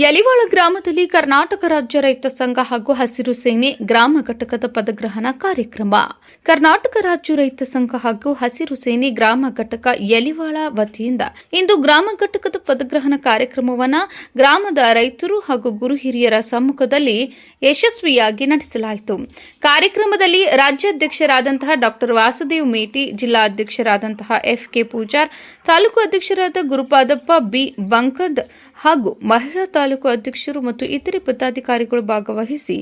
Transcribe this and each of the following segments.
ಯಲಿವಾಳ ಗ್ರಾಮದಲ್ಲಿ ಕರ್ನಾಟಕ ರಾಜ್ಯ ರೈತ ಸಂಘ ಹಾಗೂ ಹಸಿರು ಸೇನೆ ಗ್ರಾಮ ಘಟಕದ ಪದಗ್ರಹಣ ಕಾರ್ಯಕ್ರಮ. ಕರ್ನಾಟಕ ರಾಜ್ಯ ರೈತ ಸಂಘ ಹಾಗೂ ಹಸಿರು ಸೇನೆ ಗ್ರಾಮ ಘಟಕ ಯಲಿವಾಳ ವತಿಯಿಂದ ಇಂದು ಗ್ರಾಮ ಘಟಕದ ಪದಗ್ರಹಣ ಕಾರ್ಯಕ್ರಮವನ್ನು ಗ್ರಾಮದ ರೈತರು ಹಾಗೂ ಗುರು ಹಿರಿಯರ ಸಮ್ಮುಖದಲ್ಲಿ ಯಶಸ್ವಿಯಾಗಿ ನಡೆಸಲಾಯಿತು. ಕಾರ್ಯಕ್ರಮದಲ್ಲಿ ರಾಜ್ಯಾಧ್ಯಕ್ಷರಾದಂತಹ ಡಾ ವಾಸುದೇವ್ ಮೇಟಿ, ಜಿಲ್ಲಾಧ್ಯಕ್ಷರಾದಂತಹ FK ಪೂಜಾರ್, ತಾಲೂಕು ಅಧ್ಯಕ್ಷರಾದ ಗುರುಪಾದಪ್ಪ B ಬಂಕದ್ ಹಾಗೂ ಮಹಿಳಾ ತಾಲೂಕು ಅಧ್ಯಕ್ಷರು ಮತ್ತು ಇತರೆ ಪದಾಧಿಕಾರಿಗಳು ಭಾಗವಹಿಸಿ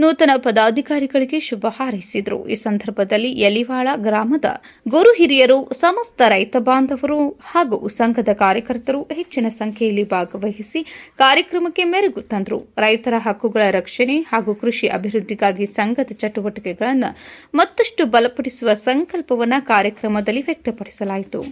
ನೂತನ ಪದಾಧಿಕಾರಿಗಳಿಗೆ ಶುಭ ಹಾರೈಸಿದರು. ಈ ಸಂದರ್ಭದಲ್ಲಿ ಯಲಿವಾಳ ಗ್ರಾಮದ ಗುರು ಹಿರಿಯರು, ಸಮಸ್ತ ರೈತ ಬಾಂಧವರು ಹಾಗೂ ಸಂಘದ ಕಾರ್ಯಕರ್ತರು ಹೆಚ್ಚಿನ ಸಂಖ್ಯೆಯಲ್ಲಿ ಭಾಗವಹಿಸಿ ಕಾರ್ಯಕ್ರಮಕ್ಕೆ ಮೆರುಗು ತಂದರು. ರೈತರ ಹಕ್ಕುಗಳ ರಕ್ಷಣೆ ಹಾಗೂ ಕೃಷಿ ಅಭಿವೃದ್ಧಿಗಾಗಿ ಸಂಘದ ಚಟುವಟಿಕೆಗಳನ್ನು ಮತ್ತಷ್ಟು ಬಲಪಡಿಸುವ ಸಂಕಲ್ಪವನ್ನು ಕಾರ್ಯಕ್ರಮದಲ್ಲಿ ವ್ಯಕ್ತಪಡಿಸಲಾಯಿತು.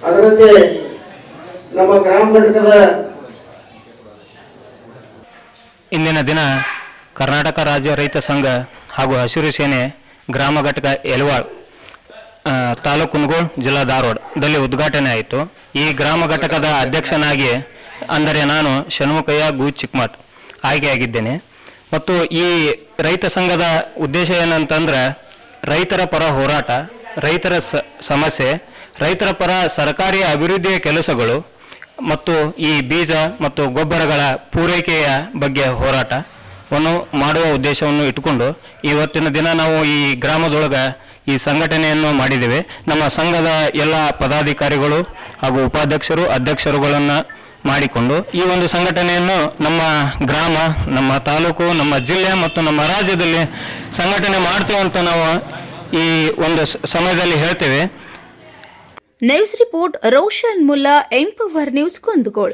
ಅದರಂತೆ ನಮ್ಮ ಗ್ರಾಮ ಘಟಕದ ಇಂದಿನ ದಿನ ಕರ್ನಾಟಕ ರಾಜ್ಯ ರೈತ ಸಂಘ ಹಾಗೂ ಹಸಿರು ಸೇನೆ ಗ್ರಾಮ ಘಟಕ ಯಲಿವಾಳ ತಾಲೂಕು ಕುನಗೋಳ, ಜಿಲ್ಲಾ ಧಾರವಾಡದಲ್ಲಿ ಉದ್ಘಾಟನೆ ಆಯಿತು. ಈ ಗ್ರಾಮ ಘಟಕದ ಅಧ್ಯಕ್ಷನಾಗಿ ಅಂದರೆ ನಾನು ಷಣ್ಮುಖಯ್ಯ ಗು ಚಿಕ್ಕಮಠ ಆಯ್ಕೆಯಾಗಿದ್ದೇನೆ. ಮತ್ತು ಈ ರೈತ ಸಂಘದ ಉದ್ದೇಶ ಏನಂತಂದ್ರೆ ರೈತರ ಪರ ಹೋರಾಟ, ರೈತರ ಸಮಸ್ಯೆ, ರೈತರ ಪರ ಸರ್ಕಾರಿ ಅಭಿವೃದ್ಧಿಯ ಕೆಲಸಗಳು ಮತ್ತು ಈ ಬೀಜ ಮತ್ತು ಗೊಬ್ಬರಗಳ ಪೂರೈಕೆಯ ಬಗ್ಗೆ ಹೋರಾಟವನ್ನು ಮಾಡುವ ಉದ್ದೇಶವನ್ನು ಇಟ್ಟುಕೊಂಡು ಇವತ್ತಿನ ದಿನ ನಾವು ಈ ಗ್ರಾಮದೊಳಗೆ ಈ ಸಂಘಟನೆಯನ್ನು ಮಾಡಿದ್ದೇವೆ. ನಮ್ಮ ಸಂಘದ ಎಲ್ಲ ಪದಾಧಿಕಾರಿಗಳು ಹಾಗೂ ಉಪಾಧ್ಯಕ್ಷರು, ಅಧ್ಯಕ್ಷರುಗಳನ್ನು ಮಾಡಿಕೊಂಡು ಈ ಒಂದು ಸಂಘಟನೆಯನ್ನು ನಮ್ಮ ಗ್ರಾಮ, ನಮ್ಮ ತಾಲೂಕು, ನಮ್ಮ ಜಿಲ್ಲೆ ಮತ್ತು ನಮ್ಮ ರಾಜ್ಯದಲ್ಲಿ ಸಂಘಟನೆ ಮಾಡ್ತೇವೆ ಅಂತ ನಾವು ಈ ಒಂದು ಸಮಯದಲ್ಲಿ ಹೇಳ್ತೇವೆ. News report Roshan Mulla, Empower News, Kundgol.